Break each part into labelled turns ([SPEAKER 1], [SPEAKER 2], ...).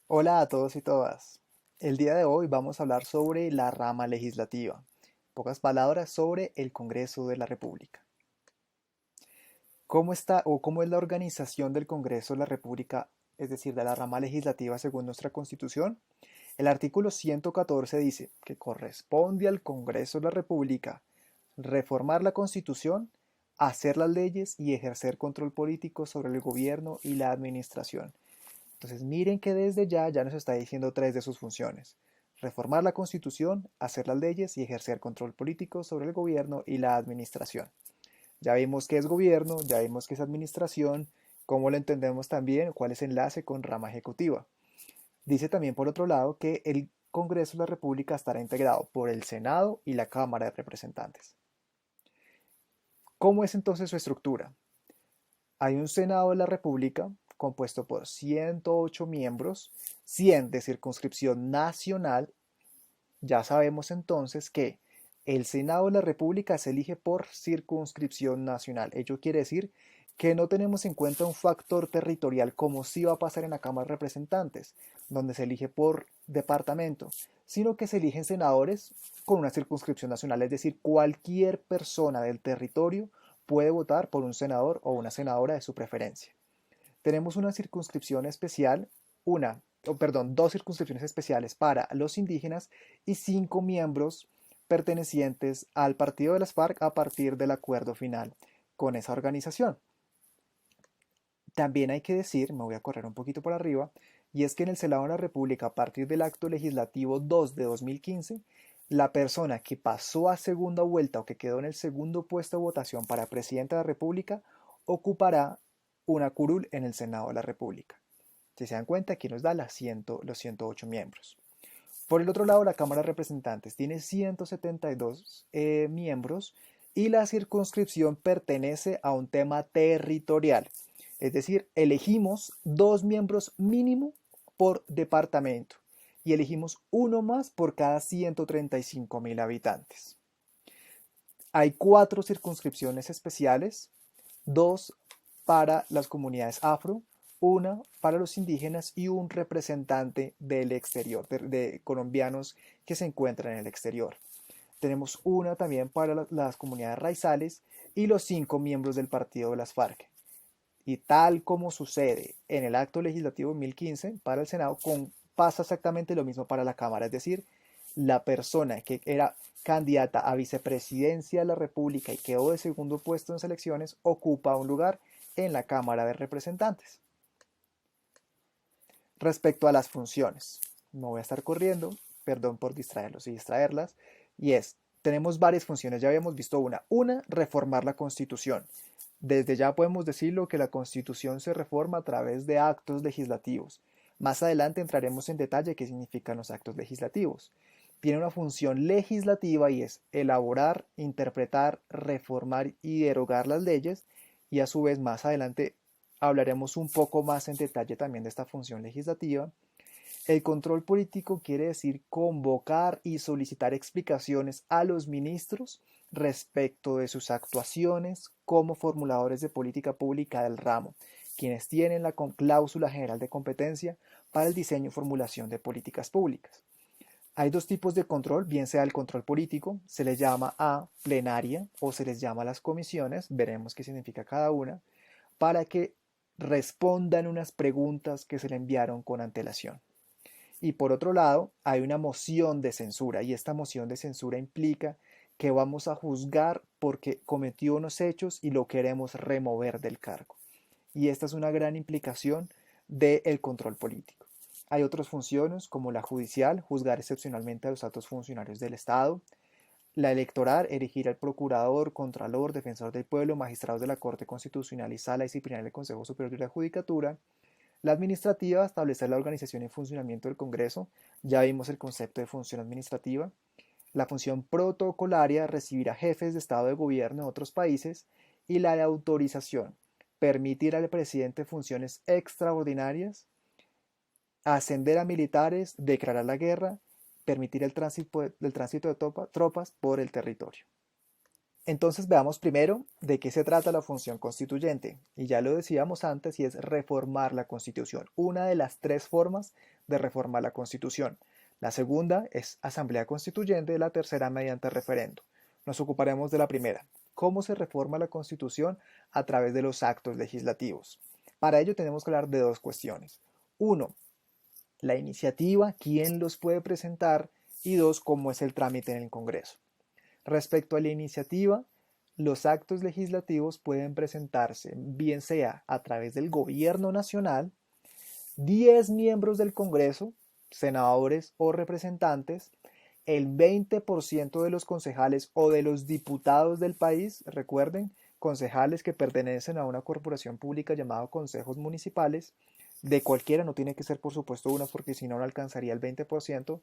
[SPEAKER 1] Hola a todos y todas. El día de hoy vamos a hablar sobre la rama legislativa. En pocas palabras, sobre el Congreso de la República. ¿Cómo está o cómo es la organización del Congreso de la República, es decir, de la rama legislativa según nuestra Constitución? El artículo 114 dice que corresponde al Congreso de la República reformar la Constitución, hacer las leyes y ejercer control político sobre el gobierno y la administración. Entonces miren que desde ya nos está diciendo tres de sus funciones. Reformar la Constitución, hacer las leyes y ejercer control político sobre el gobierno y la administración. Ya vimos qué es gobierno, ya vimos qué es administración, cómo lo entendemos también, cuál es el enlace con rama ejecutiva. Dice también por otro lado que el Congreso de la República estará integrado por el Senado y la Cámara de Representantes. ¿Cómo es entonces su estructura? Hay un Senado de la República compuesto por 108 miembros, 100 de circunscripción nacional. Ya sabemos entonces que el Senado de la República se elige por circunscripción nacional. Ello quiere decir que no tenemos en cuenta un factor territorial como sí va a pasar en la Cámara de Representantes, donde se elige por departamento, sino que se eligen senadores con una circunscripción nacional, es decir, cualquier persona del territorio puede votar por un senador o una senadora de su preferencia. Tenemos una circunscripción especial, dos circunscripciones especiales para los indígenas y 5 miembros pertenecientes al partido de las FARC a partir del acuerdo final con esa organización. También hay que decir, me voy a correr un poquito por arriba, y es que en el Senado de la República, a partir del acto legislativo 2 de 2015, la persona que pasó a segunda vuelta o que quedó en el segundo puesto de votación para presidente de la República ocupará una curul en el Senado de la República. Si se dan cuenta, aquí nos da los 108 miembros. Por el otro lado, la Cámara de Representantes tiene 172 miembros y la circunscripción pertenece a un tema territorial. Es decir, elegimos dos miembros mínimo por departamento y elegimos uno más por cada 135.000 habitantes. Hay 4 circunscripciones especiales, 2 para las comunidades afro, una para los indígenas y un representante del exterior, de colombianos que se encuentran en el exterior. Tenemos una también para las comunidades raizales y los 5 miembros del partido de las FARC. Y tal como sucede en el acto legislativo 2015 para el Senado, pasa exactamente lo mismo para la Cámara. Es decir, la persona que era candidata a vicepresidencia de la República y quedó de segundo puesto en las elecciones ocupa un lugar en la Cámara de Representantes. Respecto a las funciones, no voy a estar corriendo, perdón por distraerlos y distraerlas, y tenemos varias funciones, ya habíamos visto una, reformar la Constitución. Desde ya podemos decirlo que la Constitución se reforma a través de actos legislativos. Más adelante entraremos en detalle qué significan los actos legislativos. Tiene una función legislativa y es elaborar, interpretar, reformar y derogar las leyes, y a su vez más adelante hablaremos un poco más en detalle también de esta función legislativa. El control político quiere decir convocar y solicitar explicaciones a los ministros respecto de sus actuaciones como formuladores de política pública del ramo, quienes tienen la cláusula general de competencia para el diseño y formulación de políticas públicas. Hay dos tipos de control, bien sea el control político, se les llama a plenaria o se les llama a las comisiones, veremos qué significa cada una, para que respondan unas preguntas que se le enviaron con antelación. Y por otro lado, hay una moción de censura y esta moción de censura implica que vamos a juzgar porque cometió unos hechos y lo queremos remover del cargo. Y esta es una gran implicación del control político. Hay otras funciones como la judicial, juzgar excepcionalmente a los altos funcionarios del Estado, la electoral, elegir al procurador, contralor, defensor del pueblo, magistrados de la Corte Constitucional y Sala Disciplinaria del Consejo Superior de la Judicatura, la administrativa, establecer la organización y funcionamiento del Congreso, ya vimos el concepto de función administrativa, la función protocolaria, recibir a jefes de Estado de Gobierno de otros países, y la de autorización, permitir al presidente funciones extraordinarias, ascender a militares, declarar la guerra, permitir el tránsito de tropas por el territorio. Entonces veamos primero de qué se trata la función constituyente. Y ya lo decíamos antes, y es reformar la Constitución. Una de las tres formas de reformar la Constitución. La segunda es Asamblea Constituyente, la tercera mediante referendo. Nos ocuparemos de la primera. ¿Cómo se reforma la Constitución? A través de los actos legislativos. Para ello tenemos que hablar de dos cuestiones. Uno, la iniciativa, quién los puede presentar, y dos, cómo es el trámite en el Congreso. Respecto a la iniciativa, los actos legislativos pueden presentarse bien sea a través del gobierno nacional, 10 miembros del Congreso, senadores o representantes, el 20% de los concejales o de los diputados del país, recuerden, concejales que pertenecen a una corporación pública llamada consejos municipales, de cualquiera, no tiene que ser por supuesto una porque si no, no alcanzaría el 20%,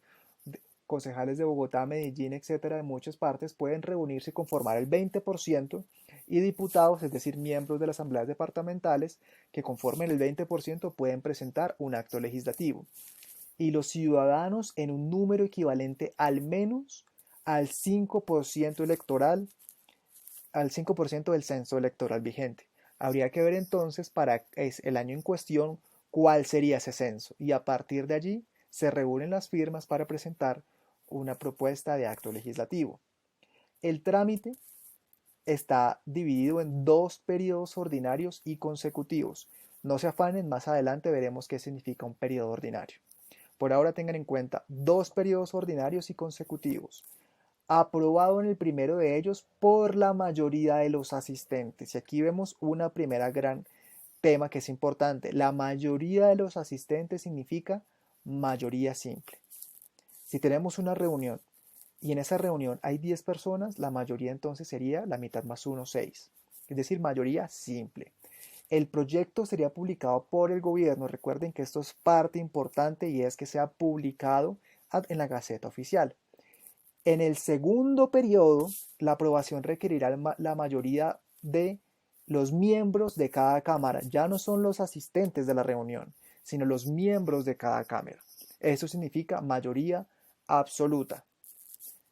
[SPEAKER 1] concejales de Bogotá, Medellín, etcétera, de muchas partes, pueden reunirse y conformar el 20%, y diputados, es decir, miembros de las asambleas departamentales, que conformen el 20% pueden presentar un acto legislativo. Y los ciudadanos en un número equivalente al menos al 5% electoral, al 5% del censo electoral vigente. Habría que ver entonces para el año en cuestión cuál sería ese censo, y a partir de allí se reúnen las firmas para presentar una propuesta de acto legislativo. El trámite está dividido en dos periodos ordinarios y consecutivos. No se afanen, más adelante veremos qué significa un periodo ordinario. Por ahora tengan en cuenta dos periodos ordinarios y consecutivos. Aprobado en el primero de ellos por la mayoría de los asistentes. Y aquí vemos una primera gran tema que es importante. La mayoría de los asistentes significa mayoría simple. Si tenemos una reunión y en esa reunión hay 10 personas, la mayoría entonces sería la mitad más 1, 6. Es decir, mayoría simple. El proyecto sería publicado por el gobierno. Recuerden que esto es parte importante y es que sea publicado en la Gaceta Oficial. En el segundo periodo, la aprobación requerirá la mayoría de los miembros de cada cámara. Ya no son los asistentes de la reunión, sino los miembros de cada cámara. Eso significa mayoría absoluta.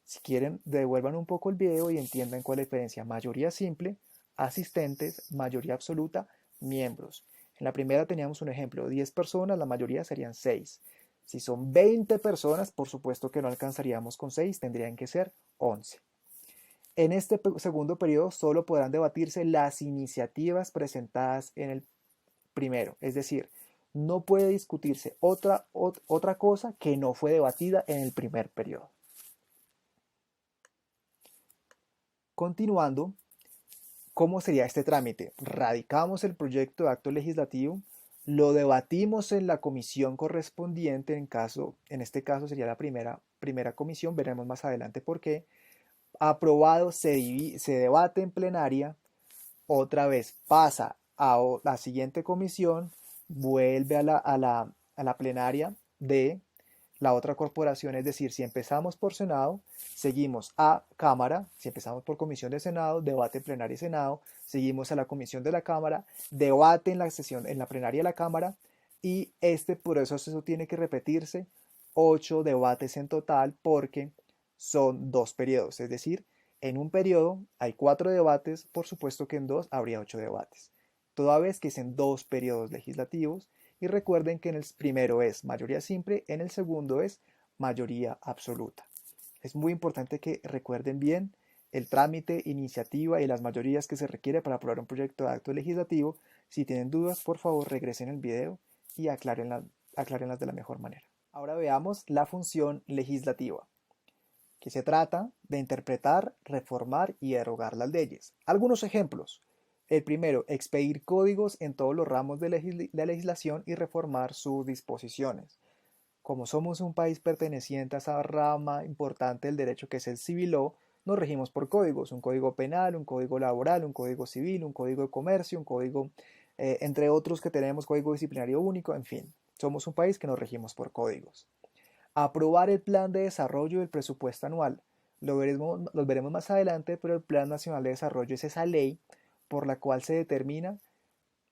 [SPEAKER 1] Si quieren, devuelvan un poco el video y entiendan cuál es la diferencia. Mayoría simple, asistentes, mayoría absoluta, miembros. En la primera teníamos un ejemplo, 10 personas, la mayoría serían 6. Si son 20 personas, por supuesto que no alcanzaríamos con 6, tendrían que ser 11. En este segundo periodo solo podrán debatirse las iniciativas presentadas en el primero, es decir, no puede discutirse otra cosa que no fue debatida en el primer periodo. Continuando, ¿cómo sería este trámite? Radicamos el proyecto de acto legislativo, lo debatimos en la comisión correspondiente, en este caso sería la primera comisión, veremos más adelante por qué. Aprobado, se debate en plenaria, otra vez pasa a la siguiente comisión, vuelve a la plenaria de la otra corporación, es decir, si empezamos por Senado, seguimos a Cámara, si empezamos por Comisión de Senado, debate en plenaria y Senado, seguimos a la Comisión de la Cámara, debate en la plenaria de la Cámara, y este proceso tiene que repetirse 8 debates en total porque son 2 periodos, es decir, en un periodo hay 4 debates, por supuesto que en 2 habría 8 debates, toda vez que es en 2 periodos legislativos. Y recuerden que en el primero es mayoría simple, en el segundo es mayoría absoluta. Es muy importante que recuerden bien el trámite, iniciativa y las mayorías que se requiere para aprobar un proyecto de acto legislativo. Si tienen dudas, por favor regresen el video y aclárenlas de la mejor manera. Ahora veamos la función legislativa, que se trata de interpretar, reformar y derogar las leyes. Algunos ejemplos. El primero, expedir códigos en todos los ramos de la legislación y reformar sus disposiciones. Como somos un país perteneciente a esa rama importante del derecho que es el civil law, nos regimos por códigos, un código penal, un código laboral, un código civil, un código de comercio, un código, entre otros que tenemos, código disciplinario único, en fin, somos un país que nos regimos por códigos. Aprobar el plan de desarrollo del presupuesto anual. Lo veremos más adelante, pero el Plan Nacional de Desarrollo es esa ley por la cual se determina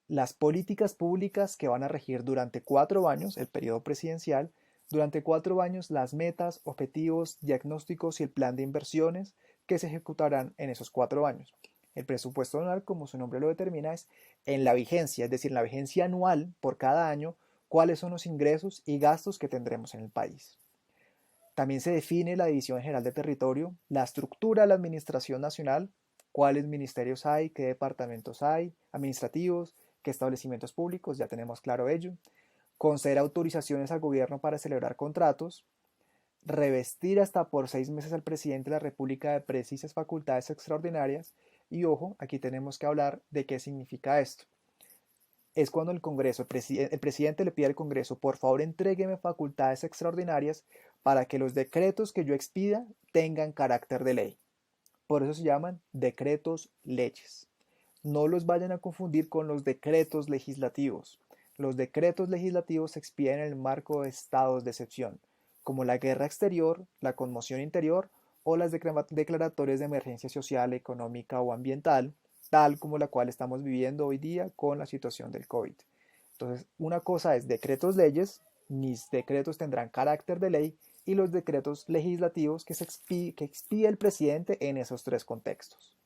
[SPEAKER 1] las políticas públicas que van a regir durante 4 años, el periodo presidencial, durante 4 años las metas, objetivos, diagnósticos y el plan de inversiones que se ejecutarán en esos 4 años. El presupuesto anual, como su nombre lo determina, es en la vigencia, es decir, en la vigencia anual por cada año, cuáles son los ingresos y gastos que tendremos en el país. También se define la División General de Territorio, la estructura de la Administración Nacional, cuáles ministerios hay, qué departamentos hay, administrativos, qué establecimientos públicos, ya tenemos claro ello. Conceder autorizaciones al gobierno para celebrar contratos, revestir hasta por 6 meses al presidente de la República de precisas facultades extraordinarias y ojo, aquí tenemos que hablar de qué significa esto. Es cuando el Congreso, el presidente le pide al Congreso, por favor entrégueme facultades extraordinarias para que los decretos que yo expida tengan carácter de ley. Por eso se llaman decretos leyes. No los vayan a confundir con los decretos legislativos. Los decretos legislativos se expiden en el marco de estados de excepción, como la guerra exterior, la conmoción interior o las declaratorias de emergencia social, económica o ambiental, tal como la cual estamos viviendo hoy día con la situación del COVID. Entonces, una cosa es decretos leyes, mis decretos tendrán carácter de ley, y los decretos legislativos que expide el presidente en esos tres contextos.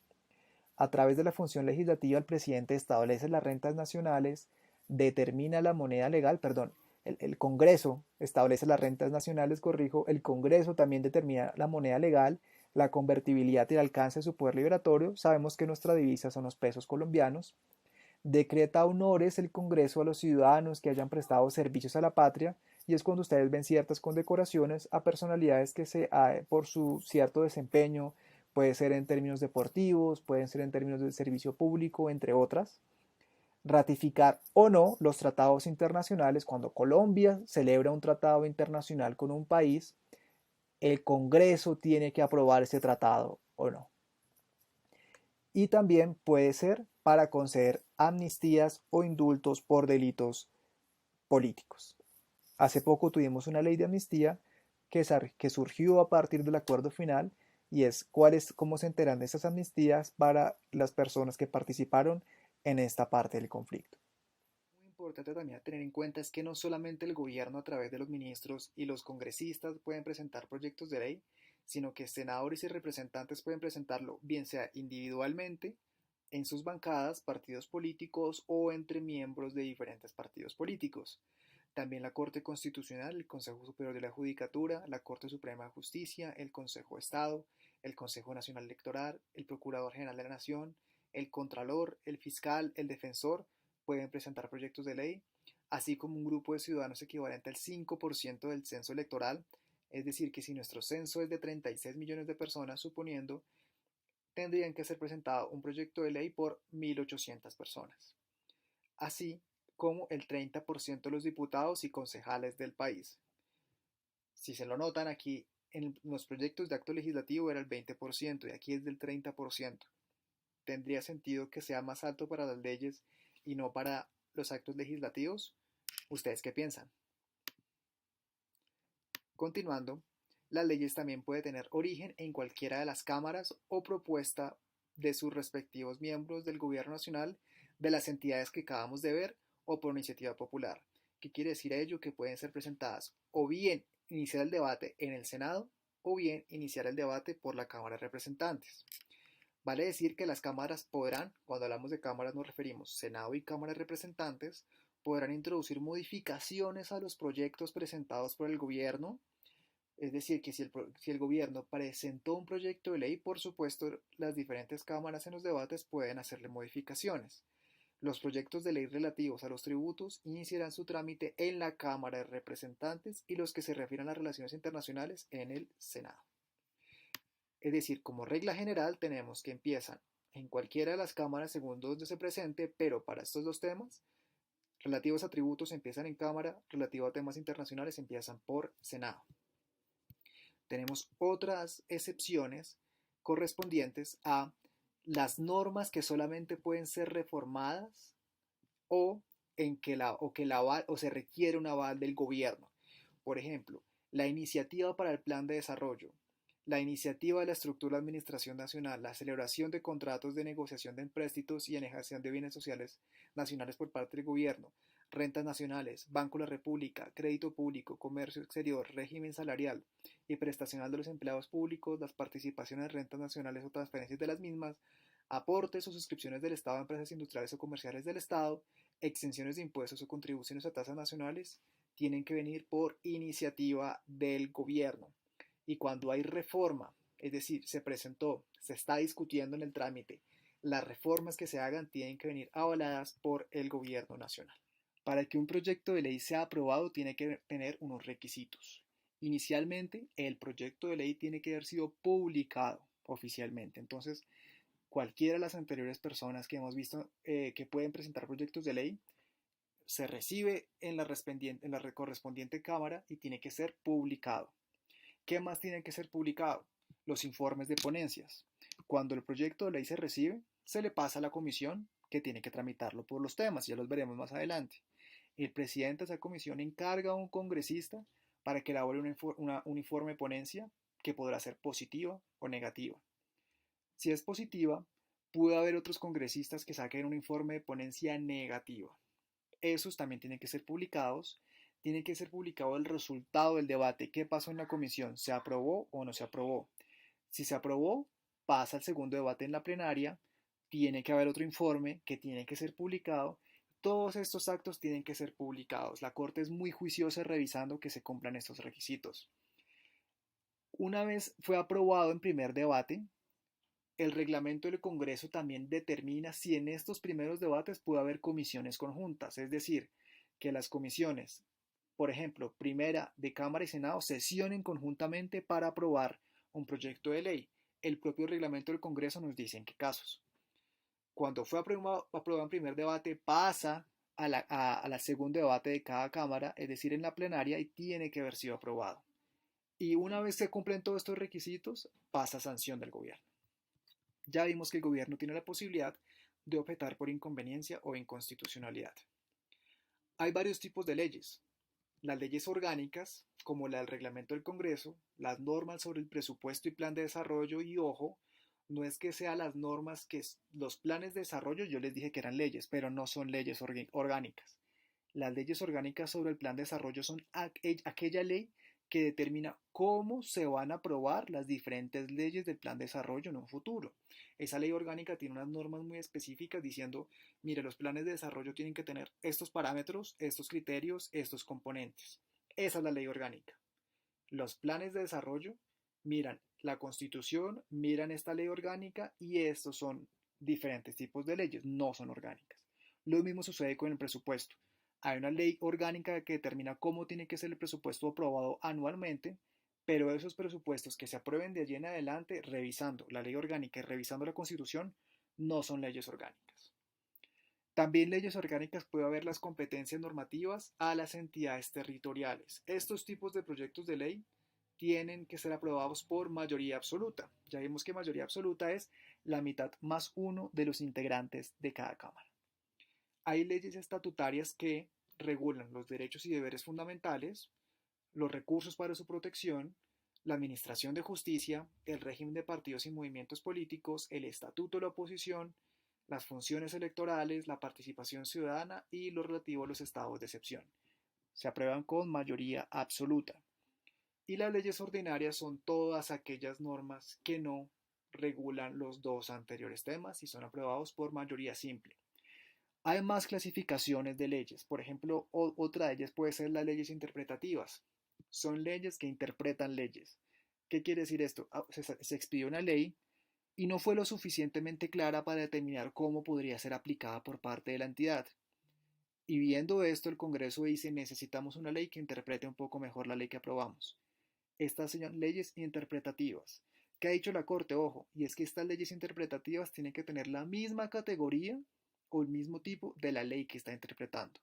[SPEAKER 1] A través de la función legislativa, el presidente establece las rentas nacionales, determina la moneda legal, perdón, el Congreso establece las rentas nacionales, corrijo, el Congreso también determina la moneda legal, la convertibilidad y el alcance de su poder liberatorio. Sabemos que nuestra divisa son los pesos colombianos. Decreta honores el Congreso a los ciudadanos que hayan prestado servicios a la patria, y es cuando ustedes ven ciertas condecoraciones a personalidades que por su cierto desempeño, puede ser en términos deportivos, pueden ser en términos de servicio público, entre otras. Ratificar o no los tratados internacionales. Cuando Colombia celebra un tratado internacional con un país, el Congreso tiene que aprobar ese tratado o no. Y también puede ser para conceder amnistías o indultos por delitos políticos. Hace poco tuvimos una ley de amnistía que surgió a partir del acuerdo final, y es cómo se enteran de esas amnistías para las personas que participaron en esta parte del conflicto. Muy importante también tener en cuenta es que no solamente el gobierno a través de los ministros y los congresistas pueden presentar proyectos de ley, sino que senadores y representantes pueden presentarlo bien sea individualmente, en sus bancadas, partidos políticos o entre miembros de diferentes partidos políticos. También la Corte Constitucional, el Consejo Superior de la Judicatura, la Corte Suprema de Justicia, el Consejo de Estado, el Consejo Nacional Electoral, el Procurador General de la Nación, el Contralor, el Fiscal, el Defensor pueden presentar proyectos de ley, así como un grupo de ciudadanos equivalente al 5% del censo electoral, es decir, que si nuestro censo es de 36 millones de personas, suponiendo, tendrían que ser presentado un proyecto de ley por 1.800 personas. Así como el 30% de los diputados y concejales del país. Si se lo notan aquí, en los proyectos de acto legislativo era el 20% y aquí es del 30%. ¿Tendría sentido que sea más alto para las leyes y no para los actos legislativos? ¿Ustedes qué piensan? Continuando, las leyes también pueden tener origen en cualquiera de las cámaras o propuesta de sus respectivos miembros del gobierno nacional, de las entidades que acabamos de ver, o por iniciativa popular. ¿Qué quiere decir ello? Que pueden ser presentadas o bien iniciar el debate en el Senado o bien iniciar el debate por la Cámara de Representantes. Vale decir que las cámaras podrán, cuando hablamos de cámaras nos referimos Senado y Cámara de Representantes, podrán introducir modificaciones a los proyectos presentados por el gobierno. Es decir, que si el gobierno presentó un proyecto de ley, por supuesto, las diferentes cámaras en los debates pueden hacerle modificaciones. Los proyectos de ley relativos a los tributos iniciarán su trámite en la Cámara de Representantes y los que se refieran a las relaciones internacionales en el Senado. Es decir, como regla general tenemos que empiezan en cualquiera de las cámaras según donde se presente, pero para estos dos temas, relativos a tributos empiezan en Cámara, relativos a temas internacionales empiezan por Senado. Tenemos otras excepciones correspondientes a las normas que solamente pueden ser reformadas o o se requiere un aval del gobierno. Por ejemplo, la iniciativa para el plan de desarrollo, la iniciativa de la estructura de administración nacional, la celebración de contratos de negociación de empréstitos y enexión de bienes sociales nacionales por parte del gobierno, rentas nacionales, Banco de la República, crédito público, comercio exterior, régimen salarial y prestacional de los empleados públicos, las participaciones en rentas nacionales o transferencias de las mismas, aportes o suscripciones del Estado a empresas industriales o comerciales del Estado, exenciones de impuestos o contribuciones a tasas nacionales tienen que venir por iniciativa del gobierno. Y cuando hay reforma, es decir, se presentó, se está discutiendo en el trámite, las reformas que se hagan tienen que venir avaladas por el gobierno nacional. Para que un proyecto de ley sea aprobado tiene que tener unos requisitos. Inicialmente, el proyecto de ley tiene que haber sido publicado oficialmente. Entonces, cualquiera de las anteriores personas que hemos visto que pueden presentar proyectos de ley, se recibe en la correspondiente cámara y tiene que ser publicado. ¿Qué más tiene que ser publicado? Los informes de ponencias. Cuando el proyecto de ley se recibe, se le pasa a la comisión que tiene que tramitarlo por los temas, ya los veremos más adelante. El presidente de esa comisión encarga a un congresista para que elabore un informe de ponencia que podrá ser positiva o negativa. Si es positiva, puede haber otros congresistas que saquen un informe de ponencia negativa. Esos también tienen que ser publicados. Tiene que ser publicado el resultado del debate. ¿Qué pasó en la comisión? ¿Se aprobó o no se aprobó? Si se aprobó, pasa al segundo debate en la plenaria. Tiene que haber otro informe que tiene que ser publicado. Todos estos actos tienen que ser publicados. La Corte es muy juiciosa revisando que se cumplan estos requisitos. Una vez fue aprobado en primer debate, el reglamento del Congreso también determina si en estos primeros debates puede haber comisiones conjuntas, es decir, que las comisiones, por ejemplo, primera de Cámara y Senado, sesionen conjuntamente para aprobar un proyecto de ley. El propio reglamento del Congreso nos dice en qué casos. Cuando fue aprobado en primer debate, pasa a la segundo debate de cada Cámara, es decir, en la plenaria, y tiene que haber sido aprobado. Y una vez se cumplen todos estos requisitos, pasa a sanción del gobierno. Ya vimos que el gobierno tiene la posibilidad de objetar por inconveniencia o inconstitucionalidad. Hay varios tipos de leyes. Las leyes orgánicas, como la del reglamento del Congreso, las normas sobre el presupuesto y plan de desarrollo, y ojo, no es que sean las normas que los planes de desarrollo, yo les dije que eran leyes, pero no son leyes orgánicas. Las leyes orgánicas sobre el plan de desarrollo son aquella ley que determina cómo se van a aprobar las diferentes leyes del plan de desarrollo en un futuro. Esa ley orgánica tiene unas normas muy específicas diciendo, mire, los planes de desarrollo tienen que tener estos parámetros, estos criterios, estos componentes. Esa es la ley orgánica. Los planes de desarrollo miran la Constitución, miran esta ley orgánica y estos son diferentes tipos de leyes, no son orgánicas. Lo mismo sucede con el presupuesto. Hay una ley orgánica que determina cómo tiene que ser el presupuesto aprobado anualmente, pero esos presupuestos que se aprueben de allí en adelante, revisando la ley orgánica y revisando la Constitución, no son leyes orgánicas. También leyes orgánicas puede haber las competencias normativas a las entidades territoriales. Estos tipos de proyectos de ley tienen que ser aprobados por mayoría absoluta. Ya vimos que mayoría absoluta es la mitad más uno de los integrantes de cada Cámara. Hay leyes estatutarias que regulan los derechos y deberes fundamentales, los recursos para su protección, la administración de justicia, el régimen de partidos y movimientos políticos, el estatuto de la oposición, las funciones electorales, la participación ciudadana y lo relativo a los estados de excepción. Se aprueban con mayoría absoluta. Y las leyes ordinarias son todas aquellas normas que no regulan los dos anteriores temas y son aprobados por mayoría simple. Hay más clasificaciones de leyes. Por ejemplo, otra de ellas puede ser las leyes interpretativas. Son leyes que interpretan leyes. ¿Qué quiere decir esto? Se expidió una ley y no fue lo suficientemente clara para determinar cómo podría ser aplicada por parte de la entidad. Y viendo esto, el Congreso dice, necesitamos una ley que interprete un poco mejor la ley que aprobamos. Estas son leyes interpretativas. ¿Qué ha dicho la Corte? Ojo, y es que estas leyes interpretativas tienen que tener la misma categoría o el mismo tipo de la ley que está interpretando.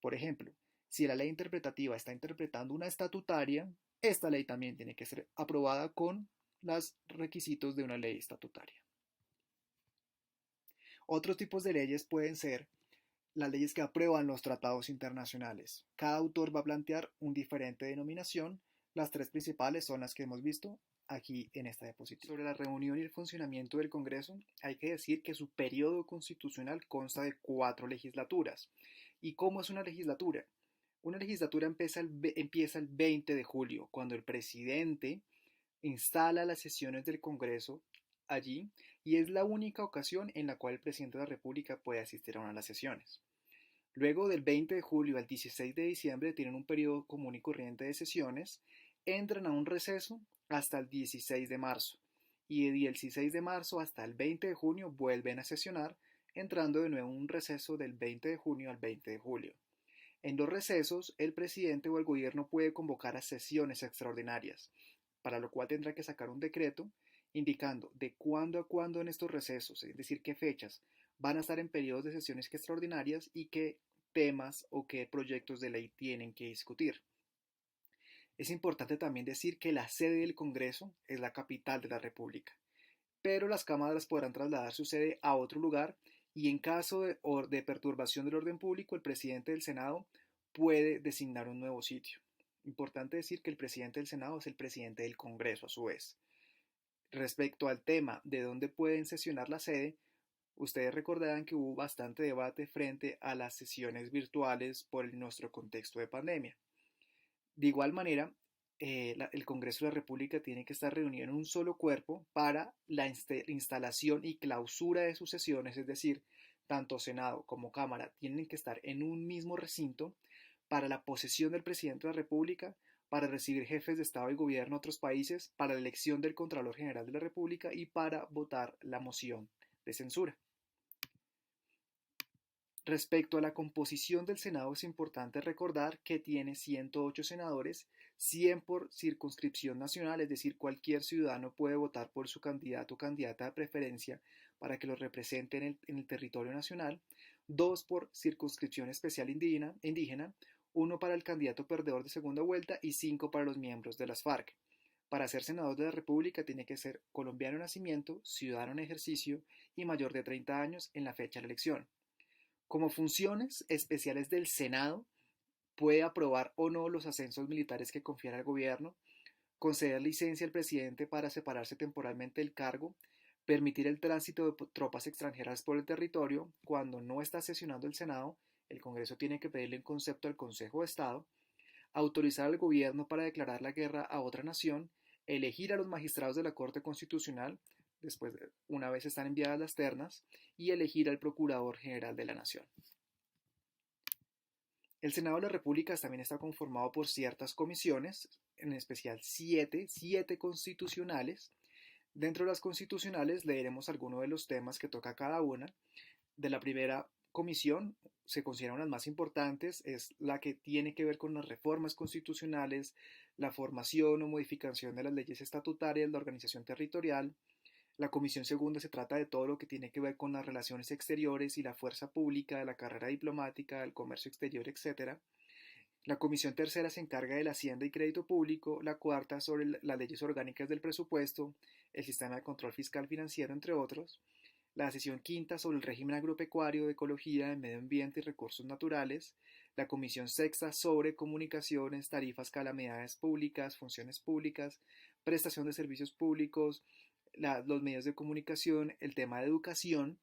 [SPEAKER 1] Por ejemplo, si la ley interpretativa está interpretando una estatutaria, esta ley también tiene que ser aprobada con los requisitos de una ley estatutaria. Otros tipos de leyes pueden ser las leyes que aprueban los tratados internacionales. Cada autor va a plantear una diferente denominación. Las tres principales son las que hemos visto aquí en esta diapositiva. Sobre la reunión y el funcionamiento del Congreso, hay que decir que su periodo constitucional consta de 4 legislaturas. ¿Y cómo es una legislatura? Una legislatura empieza el 20 de julio, cuando el presidente instala las sesiones del Congreso allí y es la única ocasión en la cual el presidente de la República puede asistir a una de las sesiones. Luego del 20 de julio al 16 de diciembre tienen un periodo común y corriente de sesiones, entran a un receso hasta el 16 de marzo y del 16 de marzo hasta el 20 de junio vuelven a sesionar, entrando de nuevo en un receso del 20 de junio al 20 de julio. En los recesos, el presidente o el gobierno puede convocar a sesiones extraordinarias, para lo cual tendrá que sacar un decreto indicando de cuándo a cuándo en estos recesos, es decir, qué fechas van a estar en periodos de sesiones extraordinarias y qué temas o qué proyectos de ley tienen que discutir. Es importante también decir que la sede del Congreso es la capital de la República, pero las cámaras podrán trasladar su sede a otro lugar y en caso de perturbación del orden público, el presidente del Senado puede designar un nuevo sitio. Importante decir que el presidente del Senado es el presidente del Congreso a su vez. Respecto al tema de dónde pueden sesionar la sede, ustedes recordarán que hubo bastante debate frente a las sesiones virtuales por nuestro contexto de pandemia. De igual manera, el Congreso de la República tiene que estar reunido en un solo cuerpo para la instalación y clausura de sus sesiones, es decir, tanto Senado como Cámara tienen que estar en un mismo recinto para la posesión del presidente de la República, para recibir jefes de Estado y Gobierno de otros países, para la elección del Contralor General de la República y para votar la moción de censura. Respecto a la composición del Senado, es importante recordar que tiene 108 senadores, 100 por circunscripción nacional, es decir, cualquier ciudadano puede votar por su candidato o candidata de preferencia para que lo represente en el territorio nacional, 2 por circunscripción especial indígena, 1 para el candidato perdedor de segunda vuelta y 5 para los miembros de las FARC. Para ser senador de la República tiene que ser colombiano de nacimiento, ciudadano en ejercicio y mayor de 30 años en la fecha de la elección. Como funciones especiales del Senado, puede aprobar o no los ascensos militares que confiera el gobierno, conceder licencia al presidente para separarse temporalmente del cargo, permitir el tránsito de tropas extranjeras por el territorio. Cuando no está sesionando el Senado, el Congreso tiene que pedirle un concepto al Consejo de Estado, autorizar al gobierno para declarar la guerra a otra nación, elegir a los magistrados de la Corte Constitucional, después, una vez están enviadas las ternas, y elegir al Procurador General de la Nación. El Senado de la República también está conformado por ciertas comisiones, en especial siete constitucionales. Dentro de las constitucionales leeremos algunos de los temas que toca cada una. De la primera comisión se consideran las más importantes, es la que tiene que ver con las reformas constitucionales, la formación o modificación de las leyes estatutarias, la organización territorial. La comisión segunda se trata de todo lo que tiene que ver con las relaciones exteriores y la fuerza pública, la carrera diplomática, el comercio exterior, etc. La comisión tercera se encarga de la hacienda y crédito público, la cuarta sobre las leyes orgánicas del presupuesto, el sistema de control fiscal financiero, entre otros. La sesión quinta sobre el régimen agropecuario, de ecología, de medio ambiente y recursos naturales. La comisión sexta sobre comunicaciones, tarifas, calamidades públicas, funciones públicas, prestación de servicios públicos, los medios de comunicación, el tema de educación.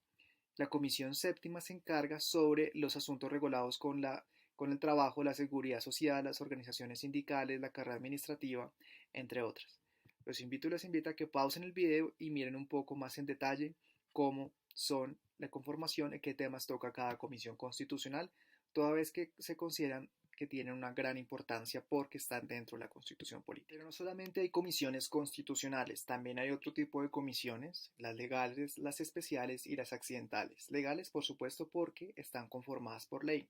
[SPEAKER 1] La comisión séptima se encarga sobre los asuntos regulados con el trabajo, la seguridad social, las organizaciones sindicales, la carrera administrativa, entre otras. Los invito y les invito a que pausen el video y miren un poco más en detalle cómo son la conformación y qué temas toca cada comisión constitucional, toda vez que se consideran que tienen una gran importancia porque están dentro de la Constitución política. Pero no solamente hay comisiones constitucionales, también hay otro tipo de comisiones, las legales, las especiales y las accidentales. Legales, por supuesto, porque están conformadas por ley.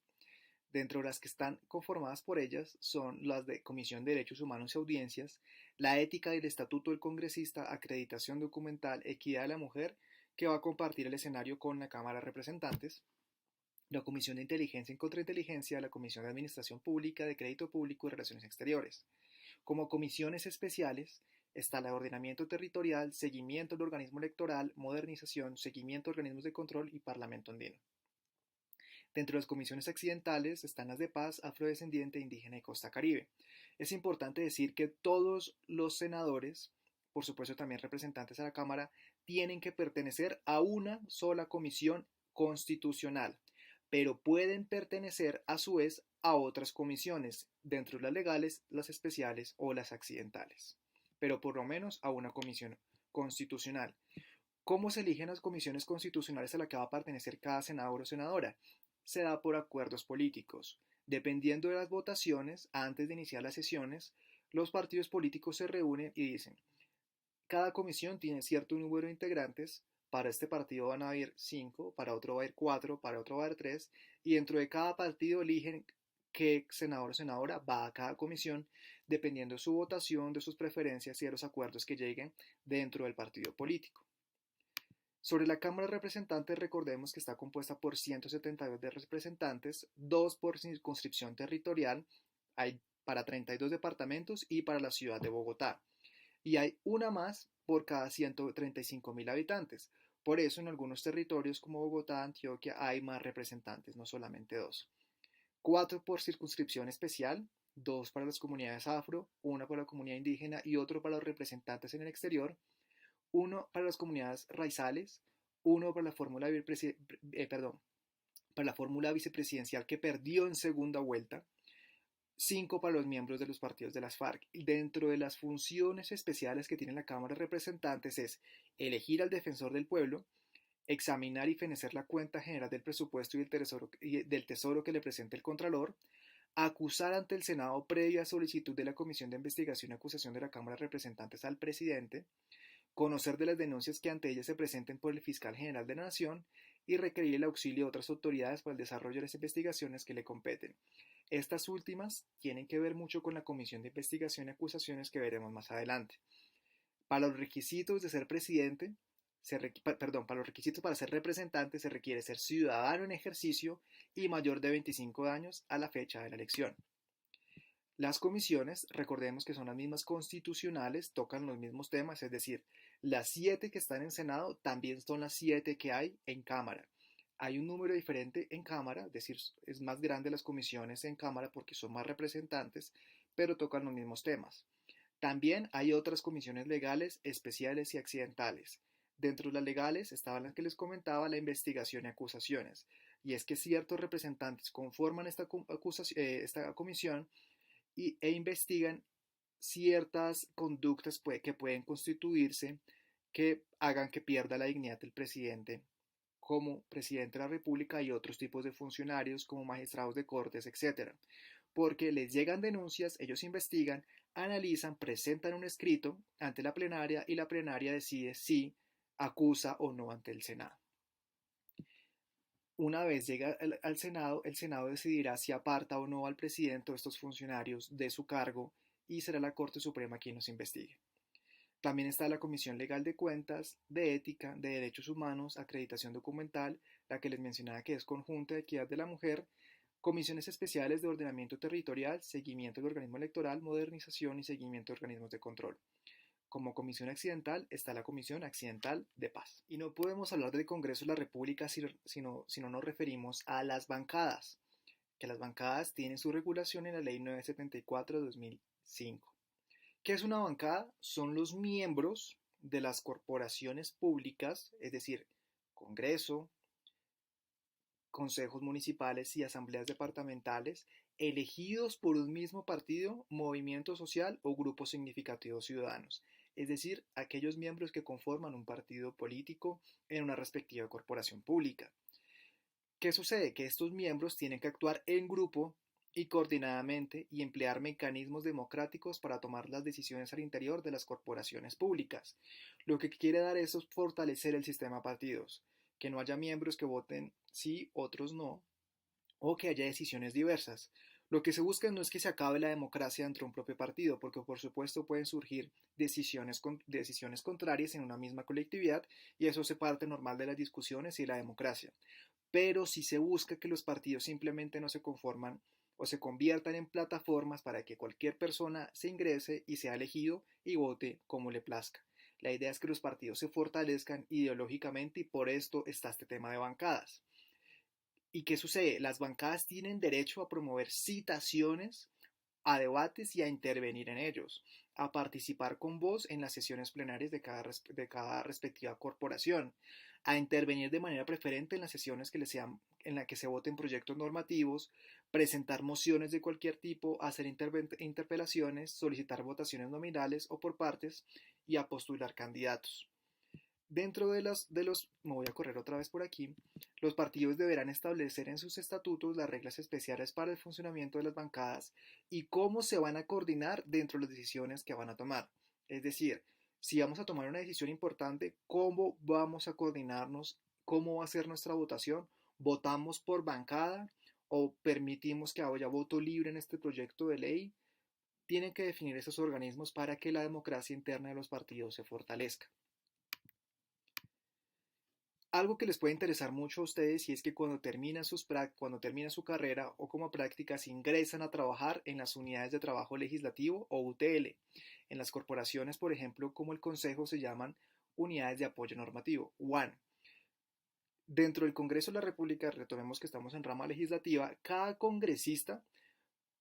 [SPEAKER 1] Dentro de las que están conformadas por ellas son las de Comisión de Derechos Humanos y Audiencias, la ética del Estatuto del Congresista, acreditación documental, equidad de la mujer, que va a compartir el escenario con la Cámara de Representantes, la Comisión de Inteligencia y Contrainteligencia, la Comisión de Administración Pública, de Crédito Público y Relaciones Exteriores. Como comisiones especiales está la de ordenamiento territorial, seguimiento del organismo electoral, modernización, seguimiento de organismos de control y Parlamento andino. Dentro de las comisiones accidentales están las de paz, afrodescendiente, indígena y costa caribe. Es importante decir que todos los senadores, por supuesto también representantes a la Cámara, tienen que pertenecer a una sola comisión constitucional, pero pueden pertenecer a su vez a otras comisiones, dentro de las legales, las especiales o las accidentales, pero por lo menos a una comisión constitucional. ¿Cómo se eligen las comisiones constitucionales a la que va a pertenecer cada senador o senadora? se da por acuerdos políticos. Dependiendo de las votaciones, antes de iniciar las sesiones, los partidos políticos se reúnen y dicen, cada comisión tiene cierto número de integrantes, para este partido van a haber 5, para otro va a haber 4, para otro va a haber 3, y dentro de cada partido eligen qué senador o senadora va a cada comisión, dependiendo de su votación, de sus preferencias y de los acuerdos que lleguen dentro del partido político. Sobre la Cámara de Representantes, recordemos que está compuesta por 172 de representantes, 2 por circunscripción territorial, hay para 32 departamentos y para la ciudad de Bogotá. Y hay una más por cada 135.000 habitantes. Por eso en algunos territorios como Bogotá, Antioquia, hay más representantes, no solamente 2. 4 por circunscripción especial, 2 para las comunidades afro, 1 para la comunidad indígena y otro para los representantes en el exterior, 1 para las comunidades raizales, 1 para la fórmula vicepresidencial que perdió en segunda vuelta, 5 para los miembros de los partidos de las FARC. Y dentro de las funciones especiales que tiene la Cámara de Representantes es elegir al defensor del pueblo, examinar y fenecer la cuenta general del presupuesto y del tesoro que le presenta el Contralor, acusar ante el Senado previa solicitud de la Comisión de Investigación y Acusación de la Cámara de Representantes al presidente, conocer de las denuncias que ante ella se presenten por el fiscal general de la Nación y requerir el auxilio de otras autoridades para el desarrollo de las investigaciones que le competen. Estas últimas tienen que ver mucho con la Comisión de Investigación y Acusaciones que veremos más adelante. Para los requisitos de ser presidente, para los requisitos para ser representante se requiere ser ciudadano en ejercicio y mayor de 25 años a la fecha de la elección. Las comisiones, recordemos que son las mismas constitucionales, tocan los mismos temas, es decir, las 7 que están en Senado también son las 7 que hay en Cámara. Hay un número diferente en Cámara, es decir, es más grande las comisiones en Cámara porque son más representantes, pero tocan los mismos temas. También hay otras comisiones legales, especiales y accidentales. Dentro de las legales estaban las que les comentaba, la investigación y acusaciones. Y es que ciertos representantes conforman esta comisión e investigan ciertas conductas que pueden constituirse que hagan que pierda la dignidad del presidente como presidente de la República y otros tipos de funcionarios como magistrados de cortes, etc. Porque les llegan denuncias, ellos investigan, analizan, presentan un escrito ante la plenaria y la plenaria decide si acusa o no ante el Senado. Una vez llega al Senado, el Senado decidirá si aparta o no al presidente o estos funcionarios de su cargo y será la Corte Suprema quien los investigue. También está la Comisión Legal de Cuentas, de Ética, de Derechos Humanos, Acreditación Documental, la que les mencionaba que es Conjunta de Equidad de la Mujer, Comisiones Especiales de Ordenamiento Territorial, Seguimiento del Organismo Electoral, Modernización y Seguimiento de Organismos de Control. Como comisión accidental está la Comisión Accidental de Paz. Y no podemos hablar del Congreso de la República si no nos referimos a las bancadas, que las bancadas tienen su regulación en la Ley 974 de 2005. ¿Qué es una bancada? Son los miembros de las corporaciones públicas, es decir, Congreso, consejos municipales y asambleas departamentales, elegidos por un mismo partido, movimiento social o grupo significativo de ciudadanos, es decir, aquellos miembros que conforman un partido político en una respectiva corporación pública. ¿Qué sucede? Que estos miembros tienen que actuar en grupo y coordinadamente y emplear mecanismos democráticos para tomar las decisiones al interior de las corporaciones públicas. Lo que quiere dar eso es fortalecer el sistema de partidos, que no haya miembros que voten sí, otros no, o que haya decisiones diversas. Lo que se busca no es que se acabe la democracia dentro de un propio partido, porque por supuesto pueden surgir decisiones contrarias en una misma colectividad y eso es parte normal de las discusiones y la democracia. Pero si se busca que los partidos simplemente no se conforman o se conviertan en plataformas para que cualquier persona se ingrese y sea elegido y vote como le plazca. La idea es que los partidos se fortalezcan ideológicamente y por esto está este tema de bancadas. ¿Y qué sucede? Las bancadas tienen derecho a promover citaciones, a debates y a intervenir en ellos, a participar con voz en las sesiones plenarias de cada respectiva corporación, a intervenir de manera preferente en las sesiones en las que se voten proyectos normativos, presentar mociones de cualquier tipo, hacer interpelaciones, solicitar votaciones nominales o por partes y a postular candidatos. Dentro me voy a correr otra vez por aquí, los partidos deberán establecer en sus estatutos las reglas especiales para el funcionamiento de las bancadas y cómo se van a coordinar dentro de las decisiones que van a tomar. Es decir, si vamos a tomar una decisión importante, ¿cómo vamos a coordinarnos? ¿Cómo va a ser nuestra votación? ¿Votamos por bancada o permitimos que haya voto libre en este proyecto de ley? Tienen que definir esos organismos para que la democracia interna de los partidos se fortalezca. Algo que les puede interesar mucho a ustedes y es que cuando terminan su carrera o como prácticas ingresan a trabajar en las unidades de trabajo legislativo o UTL. En las corporaciones, por ejemplo, como el Consejo, se llaman unidades de apoyo normativo, UAN. Dentro del Congreso de la República, retomemos que estamos en rama legislativa, cada congresista,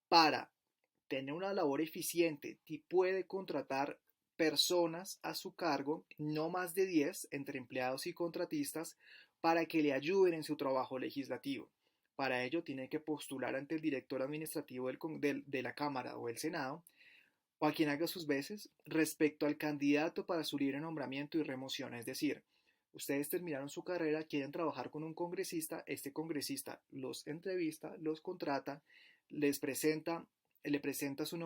[SPEAKER 1] para tener una labor eficiente, puede contratar personas a su cargo, no más de 10 entre empleados y contratistas, para que le ayuden en su trabajo legislativo. Para ello tiene que postular ante el director administrativo de la Cámara o el Senado, o a quien haga sus veces, respecto al candidato para su libre nombramiento y remoción. Es decir, ustedes terminaron su carrera, quieren trabajar con un congresista, este congresista los entrevista, los contrata, les presenta, le presenta su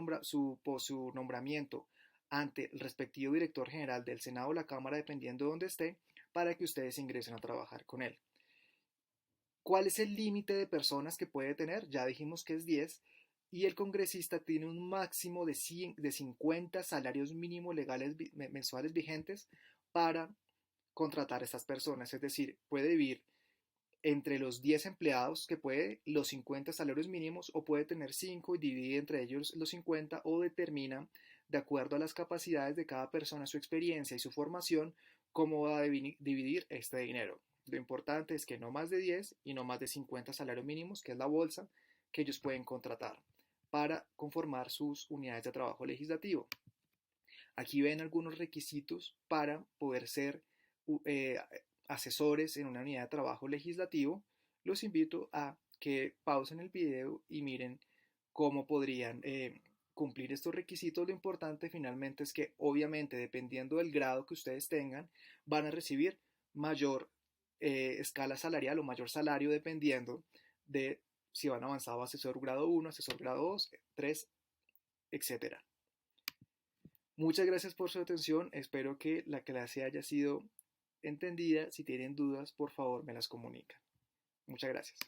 [SPEAKER 1] nombramiento ante el respectivo director general del Senado o la Cámara, dependiendo de donde esté, para que ustedes ingresen a trabajar con él. ¿Cuál es el límite de personas que puede tener? Ya dijimos que es 10 y el congresista tiene un máximo de 50 salarios mínimos legales mensuales vigentes para contratar a estas personas. Es decir, puede vivir entre los 10 empleados que puede los 50 salarios mínimos o puede tener 5 y divide entre ellos los 50 o determina, de acuerdo a las capacidades de cada persona, su experiencia y su formación, cómo va a dividir este dinero. Lo importante es que no más de 10 y no más de 50 salarios mínimos, que es la bolsa que ellos pueden contratar para conformar sus unidades de trabajo legislativo. Aquí ven algunos requisitos para poder ser eh, asesores en una unidad de trabajo legislativo. Los invito a que pausen el video y miren cómo podrían cumplir estos requisitos. Lo importante finalmente es que obviamente dependiendo del grado que ustedes tengan van a recibir mayor escala salarial o mayor salario dependiendo de si van avanzado a asesor grado 1, asesor grado 2, 3, etc. Muchas gracias por su atención, espero que la clase haya sido entendida. Si tienen dudas, por favor me las comunican. Muchas gracias.